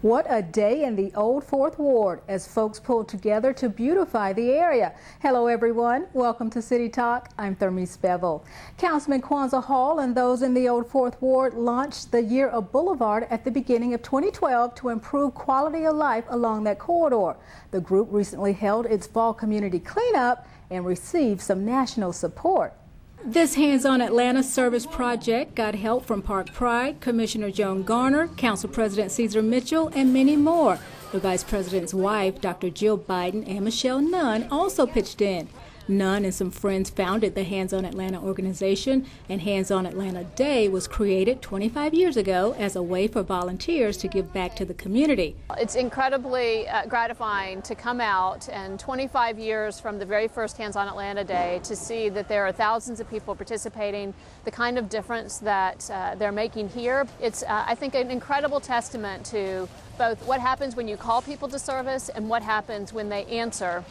What a day in the Old Fourth Ward as folks pulled together to beautify the area. Hello everyone, welcome to City Talk. I'm Thermise Bevel. Councilman Kwanzaa Hall and those in the Old Fourth Ward launched the Year of Boulevard at the beginning of 2012 to improve quality of life along that corridor. The group recently held its fall community cleanup and received some national support. This Hands-On Atlanta service project got help from Park Pride, Commissioner Joan Garner, Council President Cesar Mitchell, and many more. The Vice President's wife, Dr. Jill Biden, and Michelle Nunn also pitched in. Nunn and some friends founded the Hands-On Atlanta organization, and Hands-On Atlanta Day was created 25 years ago as a way for volunteers to give back to the community. It's incredibly gratifying to come out and 25 years from the very first Hands-On Atlanta Day to see that there are thousands of people participating, the kind of difference that they're making here. It's, I think, an incredible testament to both what happens when you call people to service and what happens when they answer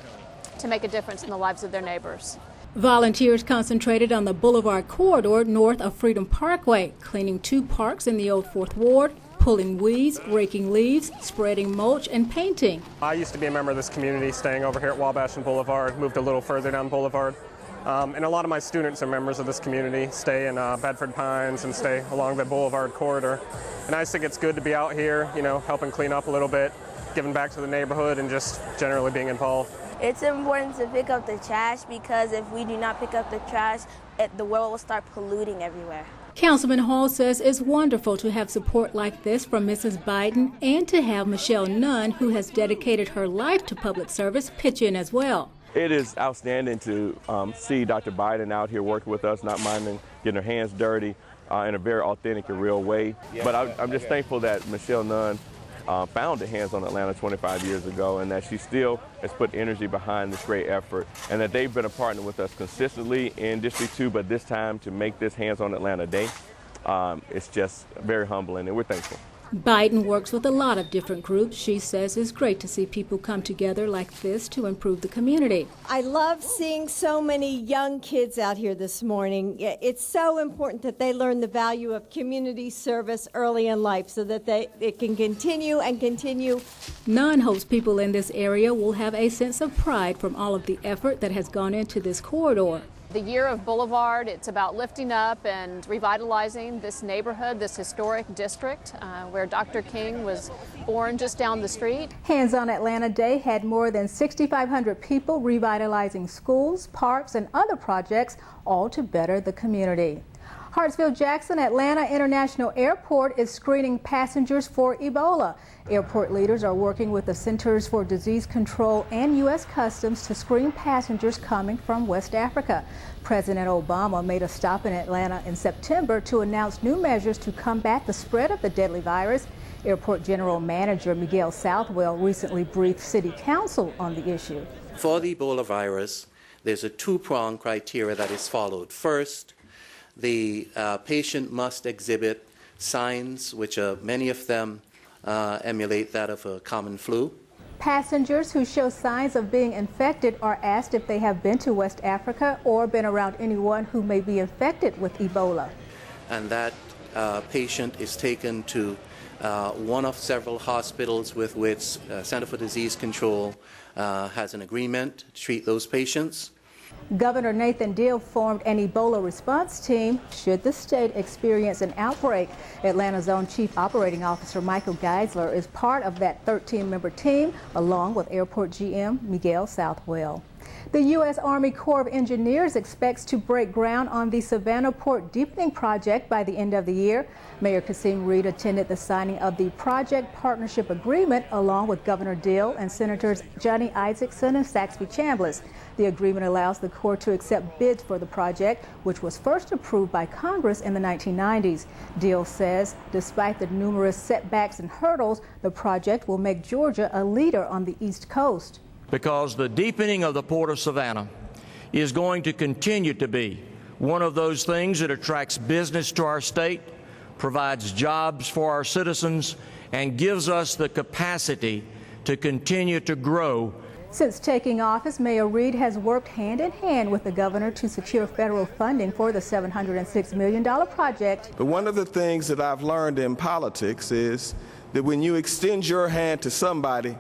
to make a difference in the lives of their neighbors. Volunteers concentrated on the Boulevard corridor north of Freedom Parkway, cleaning 2 parks in the Old Fourth Ward, pulling weeds, raking leaves, spreading mulch, and painting. I used to be a member of this community, staying over here at Wabash and Boulevard, moved a little further down Boulevard. And a lot of my students are members of this community, stay in Bedford Pines and stay along the Boulevard corridor. And I just think it's good to be out here, you know, helping clean up a little bit, giving back to the neighborhood, and just generally being involved. It's important to pick up the trash because if we do not pick up the trash, the world will start polluting everywhere. Councilman Hall says it's wonderful to have support like this from Mrs. Biden and to have Michelle Nunn, who has dedicated her life to public service, pitch in as well. It is outstanding to see Dr. Biden out here working with us, not minding getting her hands dirty in a very authentic and real way. But I'm just thankful that Michelle Nunn founded Hands-On Atlanta 25 years ago, and that she still has put energy behind this great effort, and that they've been a partner with us consistently in District 2, but this time to make this Hands-On Atlanta Day, it's just very humbling, and we're thankful. Biden works with a lot of different groups. She says it's great to see people come together like this to improve the community. I love seeing so many young kids out here this morning. It's so important that they learn the value of community service early in life so that it can continue and continue. Nunn hopes people in this area will have a sense of pride from all of the effort that has gone into this corridor. The Year of Boulevard, it's about lifting up and revitalizing this neighborhood, this historic district where Dr. King was born just down the street. Hands-On Atlanta Day had more than 6,500 people revitalizing schools, parks, and other projects, all to better the community. Hartsfield-Jackson Atlanta International Airport is screening passengers for Ebola. Airport leaders are working with the Centers for Disease Control and U.S. Customs to screen passengers coming from West Africa. President Obama made a stop in Atlanta in September to announce new measures to combat the spread of the deadly virus. Airport General Manager Miguel Southwell recently briefed City Council on the issue. For the Ebola virus, there's a 2-pronged criteria that is followed. First, the patient must exhibit signs, which many of them emulate that of a common flu. Passengers who show signs of being infected are asked if they have been to West Africa or been around anyone who may be infected with Ebola. And that patient is taken to one of several hospitals with which Center for Disease Control has an agreement to treat those patients. Governor Nathan Deal formed an Ebola response team should the state experience an outbreak. Atlanta's own Chief Operating Officer Michael Geisler is part of that 13-member team, along with Airport GM Miguel Southwell. The U.S. Army Corps of Engineers expects to break ground on the Savannah Port Deepening Project by the end of the year. Mayor Kasim Reed attended the signing of the project partnership agreement along with Governor Deal and Senators Johnny Isakson and Saxby Chambliss. The agreement allows the Corps to accept bids for the project, which was first approved by Congress in the 1990s. Deal says despite the numerous setbacks and hurdles, the project will make Georgia a leader on the East Coast. Because the deepening of the Port of Savannah is going to continue to be one of those things that attracts business to our state, provides jobs for our citizens, and gives us the capacity to continue to grow. Since taking office, Mayor Reed has worked hand in hand with the governor to secure federal funding for the $706 million project. But one of the things that I've learned in politics is that when you extend your hand to somebody,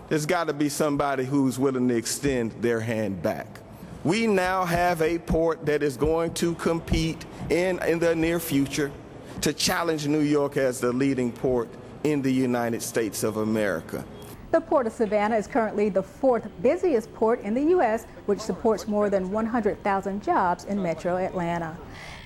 there's got to be somebody who's willing to extend their hand back. We now have a port that is going to compete in the near future to challenge New York as the leading port in the United States of America. The Port of Savannah is currently the 4th busiest port in the U.S., which supports more than 100,000 jobs in Metro Atlanta.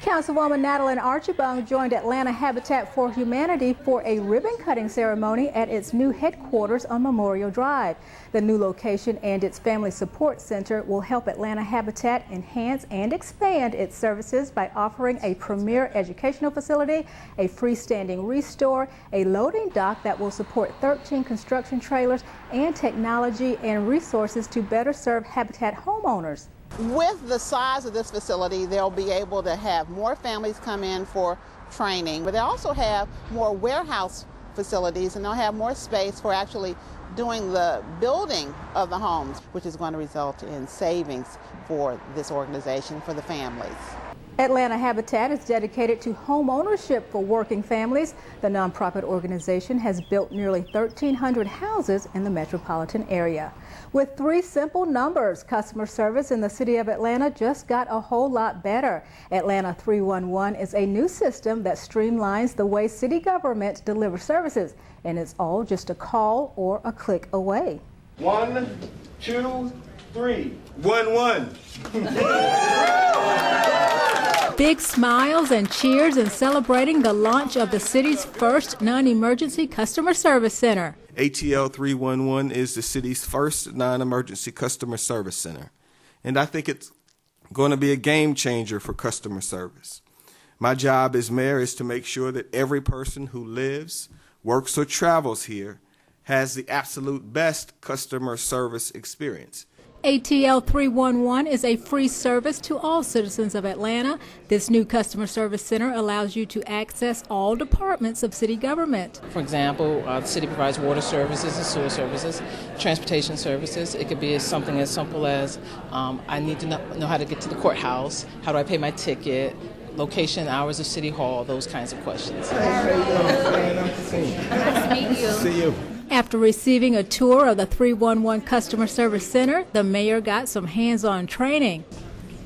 Councilwoman Natalie Archibong joined Atlanta Habitat for Humanity for a ribbon-cutting ceremony at its new headquarters on Memorial Drive. The new location and its Family Support Center will help Atlanta Habitat enhance and expand its services by offering a premier educational facility, a freestanding restore, a loading dock that will support 13 construction trailers, and technology and resources to better serve Habitat homeowners. With the size of this facility, they'll be able to have more families come in for training, but they also have more warehouse facilities, and they'll have more space for actually doing the building of the homes, which is going to result in savings for this organization, for the families. Atlanta Habitat is dedicated to home ownership for working families. The nonprofit organization has built nearly 1,300 houses in the metropolitan area. With 3 simple numbers, customer service in the city of Atlanta just got a whole lot better. Atlanta 311 is a new system that streamlines the way city government delivers services, and it's all just a call or a click away. 1, 2, 3. 1, 1. Big smiles and cheers in celebrating the launch of the city's first non-emergency customer service center. ATL 311 is the city's first non-emergency customer service center, and I think it's going to be a game changer for customer service. My job as mayor is to make sure that every person who lives, works, or travels here has the absolute best customer service experience. ATL 311 is a free service to all citizens of Atlanta. This new customer service center allows you to access all departments of city government. For example, the city provides water services and sewer services, transportation services. It could be something as simple as I need to know how to get to the courthouse, how do I pay my ticket, location, hours of City Hall, those kinds of questions. Nice to meet you. See you. After receiving a tour of the 311 Customer Service Center, the mayor got some hands-on training.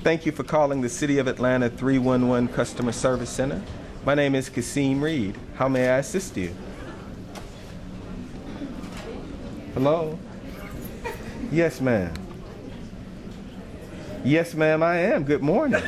Thank you for calling the City of Atlanta 311 Customer Service Center. My name is Kasim Reed. How may I assist you? Hello? Yes, ma'am. Yes, ma'am, I am. Good morning.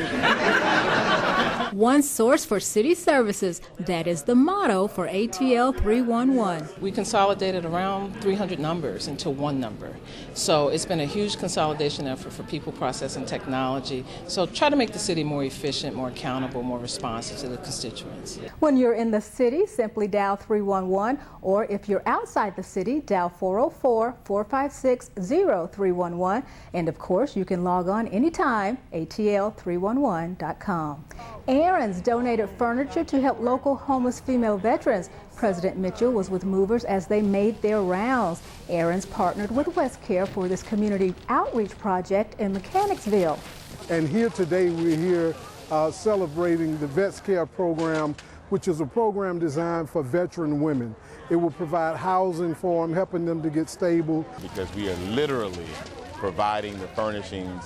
One source for city services. That is the motto for ATL 311. We consolidated around 300 numbers into one number. So it's been a huge consolidation effort for people, process, and technology. So try to make the city more efficient, more accountable, more responsive to the constituents. When you're in the city, simply dial 311, or if you're outside the city, dial 404-456-0311. And of course, you can log on anytime, atl311.com. Aaron's donated furniture to help local homeless female veterans. President Mitchell was with movers as they made their rounds. Aaron's partnered with WestCare for this community outreach project in Mechanicsville. And here today, we're here celebrating the Vets Care program, which is a program designed for veteran women. It will provide housing for them, helping them to get stable. Because we are literally providing the furnishings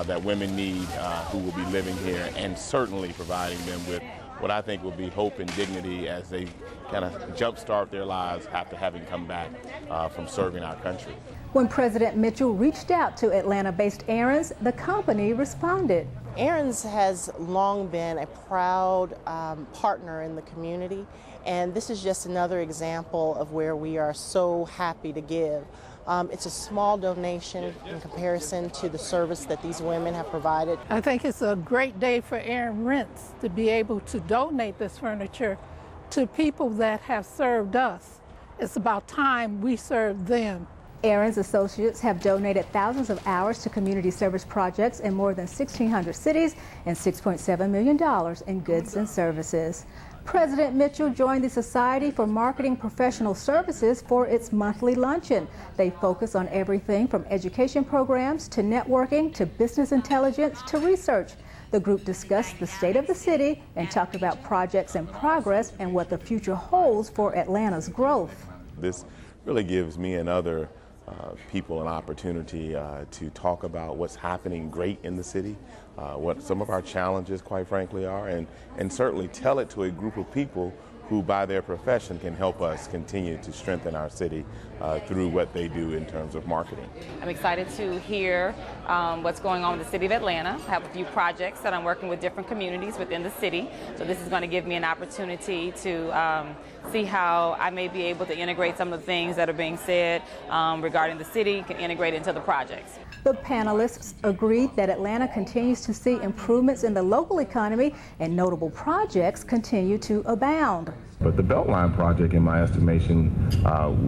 that women need who will be living here, and certainly providing them with what I think will be hope and dignity as they kind of jumpstart their lives after having come back from serving our country. When President Mitchell reached out to Atlanta-based Aaron's, the company responded. Aaron's has long been a proud partner in the community, and this is just another example of where we are so happy to give. It's a small donation in comparison to the service that these women have provided. I think it's a great day for Aaron Rents to be able to donate this furniture to people that have served us. It's about time we serve them. Aaron's associates have donated thousands of hours to community service projects in more than 1,600 cities and $6.7 million in goods and services. President Mitchell joined the Society for Marketing Professional Services for its monthly luncheon. They focus on everything from education programs to networking to business intelligence to research. The group discussed the state of the city and talked about projects in progress and what the future holds for Atlanta's growth. This really gives me and other people an opportunity to talk about what's happening great in the city, what some of our challenges, quite frankly, are, and certainly tell it to a group of people who by their profession can help us continue to strengthen our city through what they do in terms of marketing. I'm excited to hear what's going on with the city of Atlanta. I have a few projects that I'm working with different communities within the city, so this is going to give me an opportunity to see how I may be able to integrate some of the things that are being said regarding the city, can integrate into the projects. The panelists agreed that Atlanta continues to see improvements in the local economy and notable projects continue to abound. But the Beltline project, in my estimation,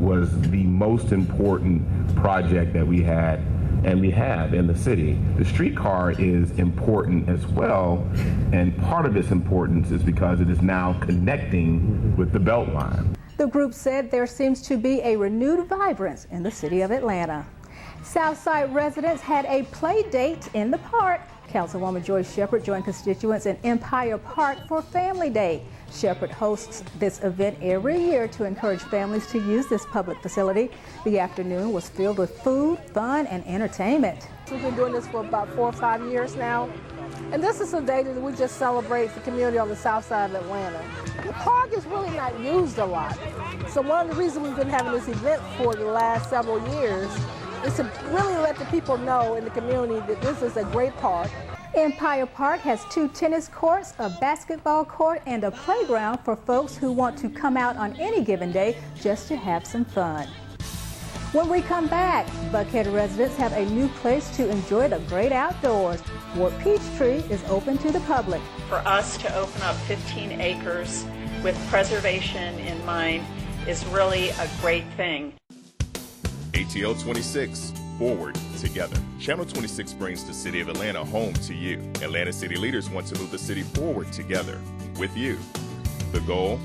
was the most important project that we had and we have in the city. The streetcar is important as well, and part of its importance is because it is now connecting with the Beltline. The group said there seems to be a renewed vibrance in the city of Atlanta. Southside residents had a play date in the park. Councilwoman Joyce Shepherd joined constituents in Empire Park for Family Day. Shepherd hosts this event every year to encourage families to use this public facility. The afternoon was filled with food, fun, and entertainment. We've been doing this for about 4 or 5 years now, and this is a day that we just celebrate the community on the south side of Atlanta. The park is really not used a lot, so one of the reasons we've been having this event for the last several years is to really let the people know in the community that this is a great park. Empire Park has 2 tennis courts, a basketball court, and a playground for folks who want to come out on any given day just to have some fun. When we come back, Buckhead residents have a new place to enjoy the great outdoors. Fort Peachtree is open to the public. For us to open up 15 acres with preservation in mind is really a great thing. ATL 26, forward together. Channel 26 brings the city of Atlanta home to you. Atlanta city leaders want to move the city forward together with you. The goal?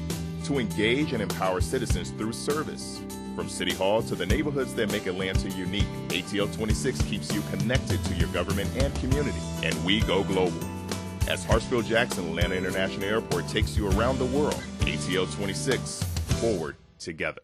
To engage and empower citizens through service. From City Hall to the neighborhoods that make Atlanta unique, ATL 26 keeps you connected to your government and community. And we go global. As Hartsfield-Jackson Atlanta International Airport takes you around the world, ATL 26, forward together.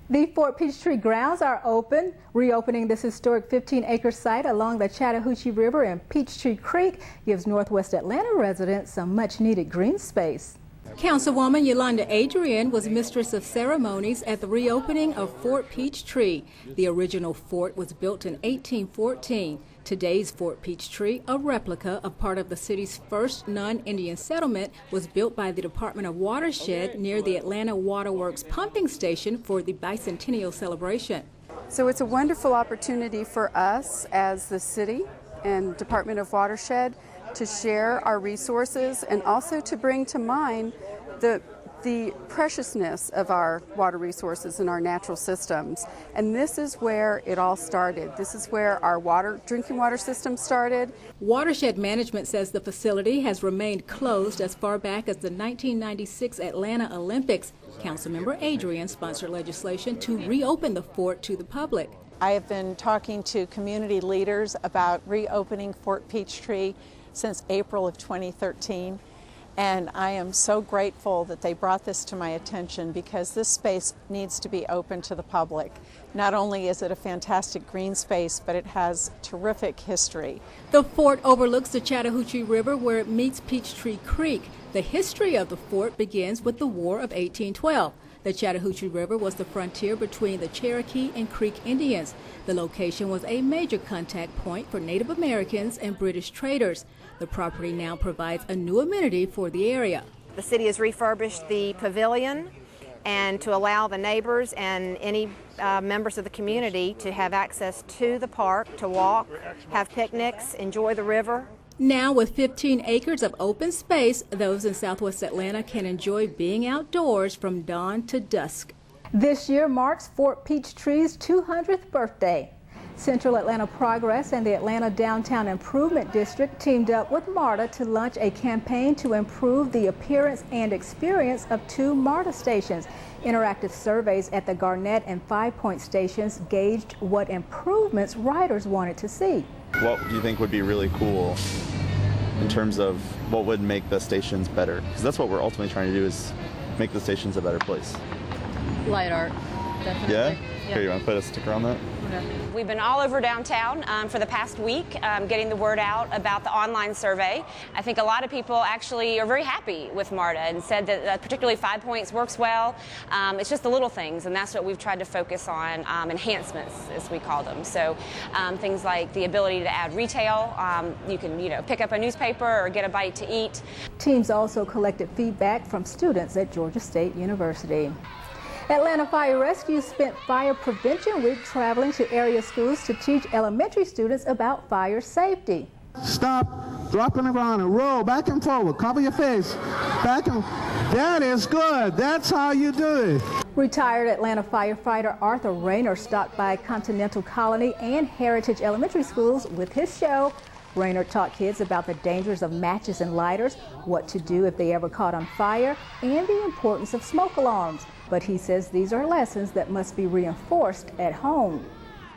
The Fort Peachtree grounds are open. Reopening this historic 15-acre site along the Chattahoochee River and Peachtree Creek gives Northwest Atlanta residents some much-needed green space. Councilwoman Yolanda Adrian was mistress of ceremonies at the reopening of Fort Peachtree. The original fort was built in 1814. Today's Fort Peachtree, a replica of part of the city's first non-Indian settlement, was built by the Department of Watershed near the Atlanta Waterworks pumping station for the bicentennial celebration. So it's a wonderful opportunity for us as the city and Department of Watershed to share our resources and also to bring to mind the preciousness of our water resources and our natural systems. And this is where it all started. This is where our drinking water system started. Watershed Management says the facility has remained closed as far back as the 1996 Atlanta Olympics. Councilmember Adrian sponsored legislation to reopen the fort to the public. I have been talking to community leaders about reopening Fort Peachtree since April of 2013. And I am so grateful that they brought this to my attention because this space needs to be open to the public. Not only is it a fantastic green space, but it has terrific history. The fort overlooks the Chattahoochee River where it meets Peachtree Creek. The history of the fort begins with the War of 1812. The Chattahoochee River was the frontier between the Cherokee and Creek Indians. The location was a major contact point for Native Americans and British traders. The property now provides a new amenity for the area. The city has refurbished the pavilion and to allow the neighbors and any members of the community to have access to the park, to walk, have picnics, enjoy the river. Now with 15 acres of open space, those in Southwest Atlanta can enjoy being outdoors from dawn to dusk. This year marks Fort Peachtree's 200th birthday. Central Atlanta Progress and the Atlanta Downtown Improvement District teamed up with MARTA to launch a campaign to improve the appearance and experience of 2 MARTA stations. Interactive surveys at the Garnett and 5 Point stations gauged what improvements riders wanted to see. What do you think would be really cool in terms of what would make the stations better, because that's what we're ultimately trying to do, is make the stations a better place. Light art, definitely. Yeah? Here, you want to put a sticker on that? We've been all over downtown for the past week getting the word out about the online survey. I think a lot of people actually are very happy with MARTA and said that particularly 5 points works well. It's just the little things, and that's what we've tried to focus on, enhancements as we call them. So things like the ability to add retail. You can pick up a newspaper or get a bite to eat. Teams also collected feedback from students at Georgia State University. Atlanta Fire Rescue spent Fire Prevention Week traveling to area schools to teach elementary students about fire safety. Stop, drop on the ground and roll back and forward. Cover your face. Back and that is good. That's how you do it. Retired Atlanta firefighter Arthur Rayner stopped by Continental Colony and Heritage Elementary Schools with his show. Rayner taught kids about the dangers of matches and lighters, what to do if they ever caught on fire, and the importance of smoke alarms. But he says these are lessons that must be reinforced at home.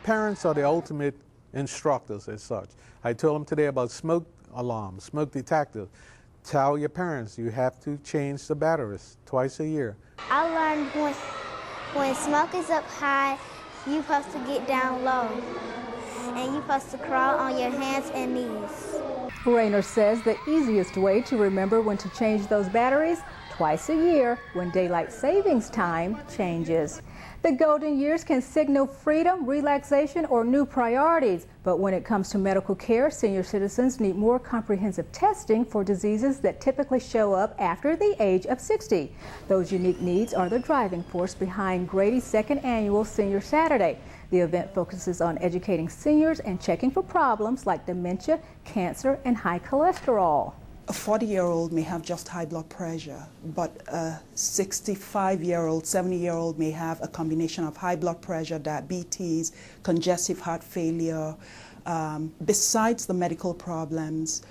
Parents are the ultimate instructors as such. I told them today about smoke alarms, smoke detectors. Tell your parents you have to change the batteries twice a year. I learned when smoke is up high, you're supposed to get down low. And you're supposed to crawl on your hands and knees. Rayner says the easiest way to remember when to change those batteries, twice a year when daylight savings time changes. The golden years can signal freedom, relaxation, or new priorities. But when it comes to medical care, senior citizens need more comprehensive testing for diseases that typically show up after the age of 60. Those unique needs are the driving force behind Grady's second annual Senior Saturday. The event focuses on educating seniors and checking for problems like dementia, cancer, and high cholesterol. A 40-year-old may have just high blood pressure, but a 65-year-old, 70-year-old may have a combination of high blood pressure, diabetes, congestive heart failure. Besides the medical problems,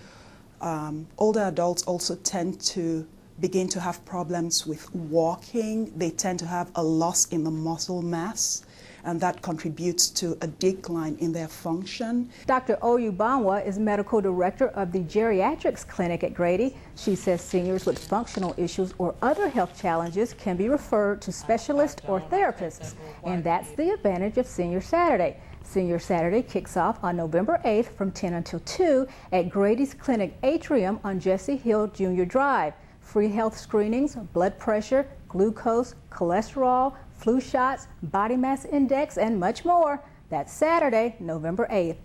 older adults also tend to begin to have problems with walking. They tend to have a loss in the muscle mass, and that contributes to a decline in their function. Dr. Oyu Banwa is medical director of the geriatrics clinic at Grady. She says seniors with functional issues or other health challenges can be referred to specialists or therapists, and that's the advantage of Senior Saturday. Senior Saturday kicks off on November 8th from 10 until 2 at Grady's Clinic Atrium on Jesse Hill Jr. Drive. Free health screenings, blood pressure, glucose, cholesterol, flu shots, body mass index, and much more. That's Saturday, November 8th.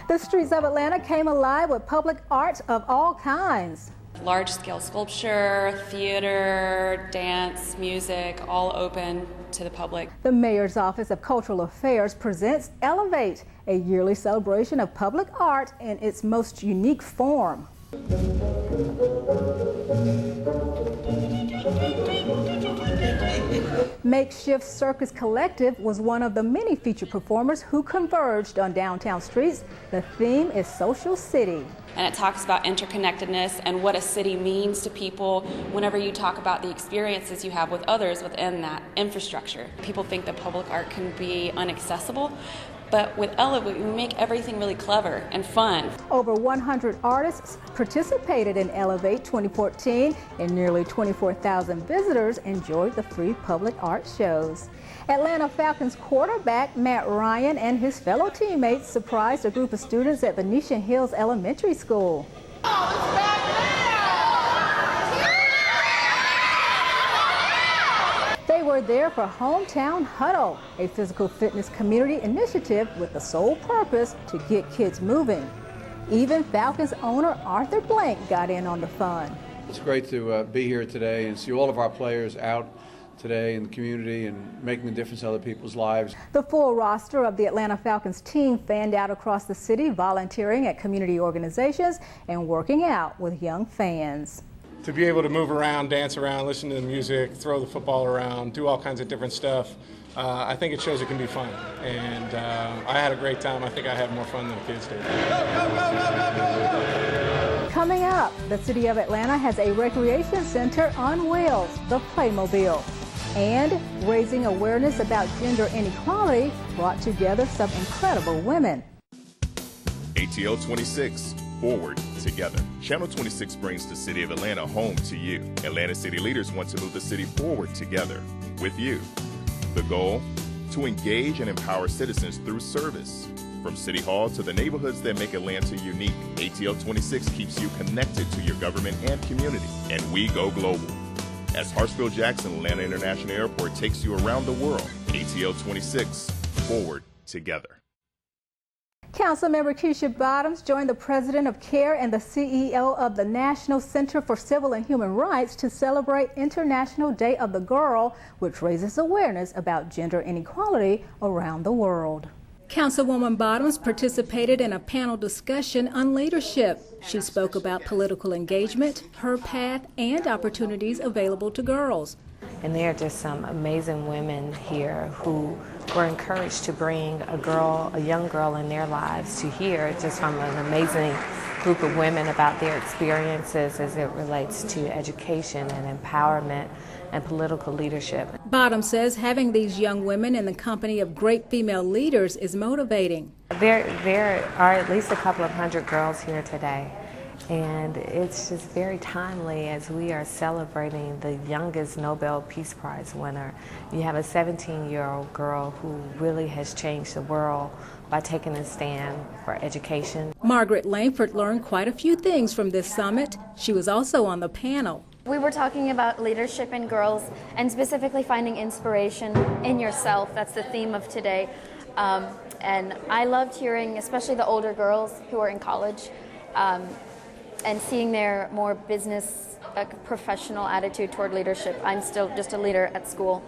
The streets of Atlanta came alive with public art of all kinds. Large-scale sculpture, theater, dance, music, all open to the public. The Mayor's Office of Cultural Affairs presents Elevate, a yearly celebration of public art in its most unique form. Makeshift Circus Collective was one of the many featured performers who converged on downtown streets. The theme is Social City. And it talks about interconnectedness and what a city means to people whenever you talk about the experiences you have with others within that infrastructure. People think that public art can be inaccessible, but with Elevate, we make everything really clever and fun. Over 100 artists participated in Elevate 2014, and nearly 24,000 visitors enjoyed the free public art shows. Atlanta Falcons quarterback Matt Ryan and his fellow teammates surprised a group of students at Venetian Hills Elementary School. They were there for Hometown Huddle, a physical fitness community initiative with the sole purpose to get kids moving. Even Falcons owner Arthur Blank got in on the fun. It's great to be here today and see all of our players out today in the community and making a difference in other people's lives. The full roster of the Atlanta Falcons team fanned out across the city, volunteering at community organizations and working out with young fans. To be able to move around, dance around, listen to the music, throw the football around, do all kinds of different stuff, I think it shows it can be fun. And I had a great time. I think I had more fun than the kids did. Coming up, the City of Atlanta has a recreation center on wheels, the Playmobile. And raising awareness about gender inequality brought together some incredible women. ATL 26, forward together. Channel 26 brings the City of Atlanta home to you. Atlanta City leaders want to move the city forward together with you. The goal? To engage and empower citizens through service. From City Hall to the neighborhoods that make Atlanta unique, ATL 26 keeps you connected to your government and community. And we go global. As Hartsfield-Jackson Atlanta International Airport takes you around the world, ATL 26, forward together. Councilmember Keisha Bottoms joined the president of CARE and the CEO of the National Center for Civil and Human Rights to celebrate International Day of the Girl, which raises awareness about gender inequality around the world. Councilwoman Bottoms participated in a panel discussion on leadership. She spoke about political engagement, her path, and opportunities available to girls. And there are just some amazing women here who were encouraged to bring a young girl in their lives to hear just from an amazing group of women about their experiences as it relates to education and empowerment and political leadership. Bottom says having these young women in the company of great female leaders is motivating. There are at least a couple of hundred girls here today, and it's just very timely as we are celebrating the youngest Nobel Peace Prize winner. You have a 17-year-old girl who really has changed the world by taking a stand for education. Margaret Langford learned quite a few things from this summit. She was also on the panel. We were talking about leadership in girls and specifically finding inspiration in yourself. That's the theme of today. And I loved hearing, especially the older girls who are in college, and seeing their more business, professional attitude toward leadership. I'm still just a leader at school.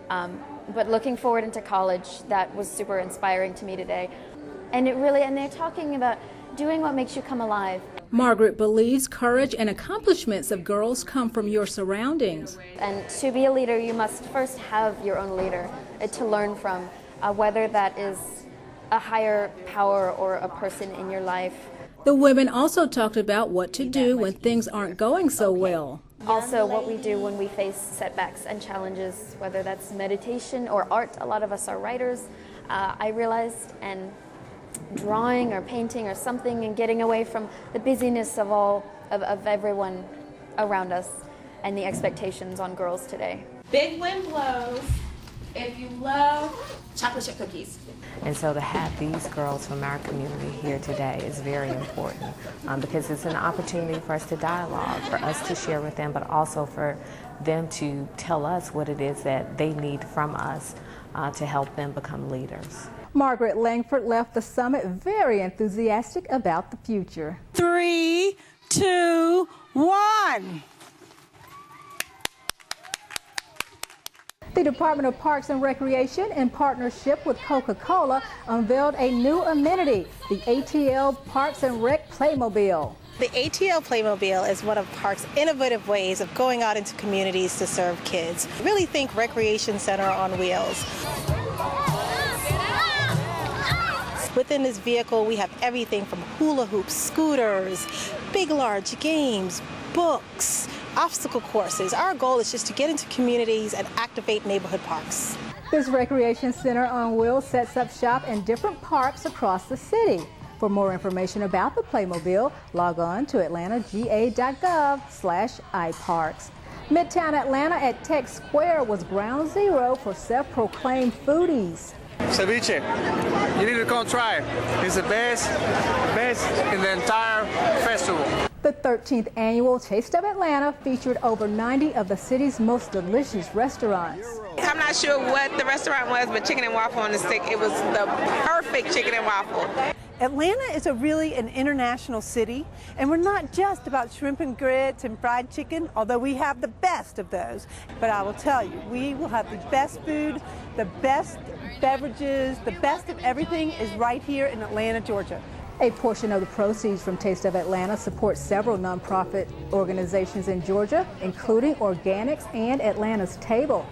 But looking forward into college, that was super inspiring to me today. And they're talking about doing what makes you come alive. Margaret believes courage and accomplishments of girls come from your surroundings. And to be a leader, you must first have your own leader to learn from, whether that is a higher power or a person in your life. The women also talked about what to do when things aren't going so well. Also, what we do when we face setbacks and challenges, whether that's meditation or art. A lot of us are writers. I realized, and drawing or painting or something, and getting away from the busyness of everyone around us and the expectations on girls today. Big wind blows if you love chocolate chip cookies. And so to have these girls from our community here today is very important because it's an opportunity for us to dialogue, for us to share with them, but also for them to tell us what it is that they need from us to help them become leaders. Margaret Langford left the summit very enthusiastic about the future. 3, 2, 1. The Department of Parks and Recreation, in partnership with Coca-Cola, unveiled a new amenity, the ATL Parks and Rec Playmobile. The ATL Playmobile is one of Parks' innovative ways of going out into communities to serve kids. Really think recreation center on wheels. Within this vehicle, we have everything from hula hoops, scooters, big, large games, books, obstacle courses. Our goal is just to get into communities and activate neighborhood parks. This recreation center on wheels sets up shop in different parks across the city. For more information about the Playmobile, log on to atlantanga.gov/iparks. Midtown Atlanta at Tech Square was ground zero for self-proclaimed foodies. Ceviche, you need to come try it. It's the best in the entire festival. The 13th annual Taste of Atlanta featured over 90 of the city's most delicious restaurants. I'm not sure what the restaurant was, but chicken and waffle on the stick, it was the perfect chicken and waffle. Atlanta is an international city, and we're not just about shrimp and grits and fried chicken, although we have the best of those. But I will tell you, we will have the best food, the best beverages, the best of everything is right here in Atlanta, Georgia. A portion of the proceeds from Taste of Atlanta supports several nonprofit organizations in Georgia, including Organics and Atlanta's Table.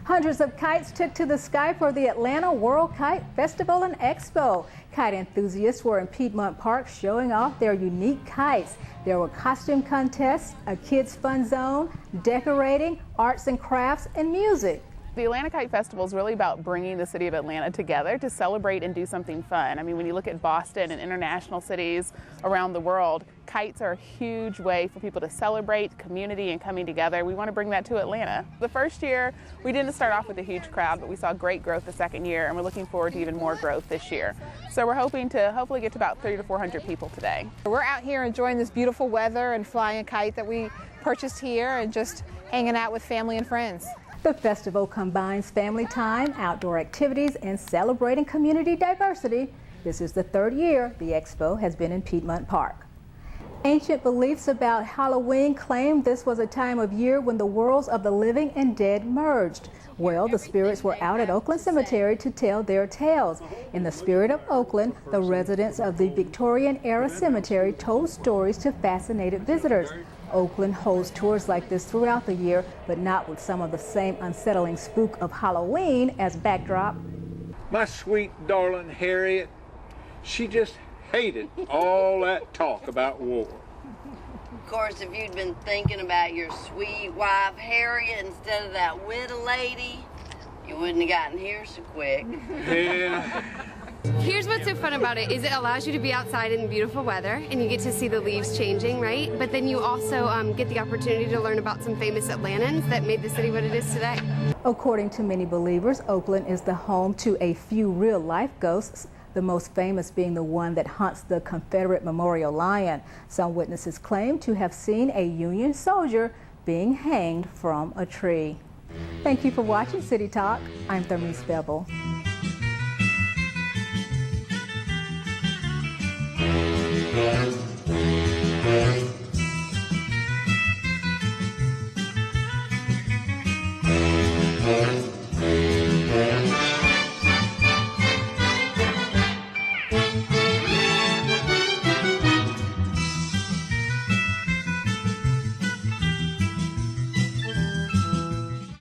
Hundreds of kites took to the sky for the Atlanta World Kite Festival and Expo. Kite enthusiasts were in Piedmont Park showing off their unique kites. There were costume contests, a kids' fun zone, decorating, arts and crafts, and music. The Atlanta Kite Festival is really about bringing the city of Atlanta together to celebrate and do something fun. I mean, when you look at Boston and international cities around the world, kites are a huge way for people to celebrate community and coming together. We want to bring that to Atlanta. The first year, we didn't start off with a huge crowd, but we saw great growth the second year, and we're looking forward to even more growth this year. So we're hoping to hopefully get to about 300 to 400 people today. We're out here enjoying this beautiful weather and flying a kite that we purchased here and just hanging out with family and friends. The festival combines family time, outdoor activities, and celebrating community diversity. This is the third year the expo has been in Piedmont Park. Ancient beliefs about Halloween claim this was a time of year when the worlds of the living and dead merged. Well, the spirits were out at Oakland Cemetery to tell their tales. In the spirit of Oakland, the residents of the Victorian-era cemetery told stories to fascinated visitors. Oakland holds tours like this throughout the year, but not with some of the same unsettling spook of Halloween as backdrop. My sweet darling Harriet, she just hated all that talk about war. Of course, if you'd been thinking about your sweet wife Harriet instead of that widow lady, you wouldn't have gotten here so quick. Yeah. Here's what's so fun about it is it allows you to be outside in beautiful weather and you get to see the leaves changing, right? But then you also get the opportunity to learn about some famous Atlantans that made the city what it is today. According to many believers, Oakland is the home to a few real-life ghosts, the most famous being the one that haunts the Confederate Memorial Lion. Some witnesses claim to have seen a Union soldier being hanged from a tree. Thank you for watching City Talk. I'm Thermise Bevel. Thank you.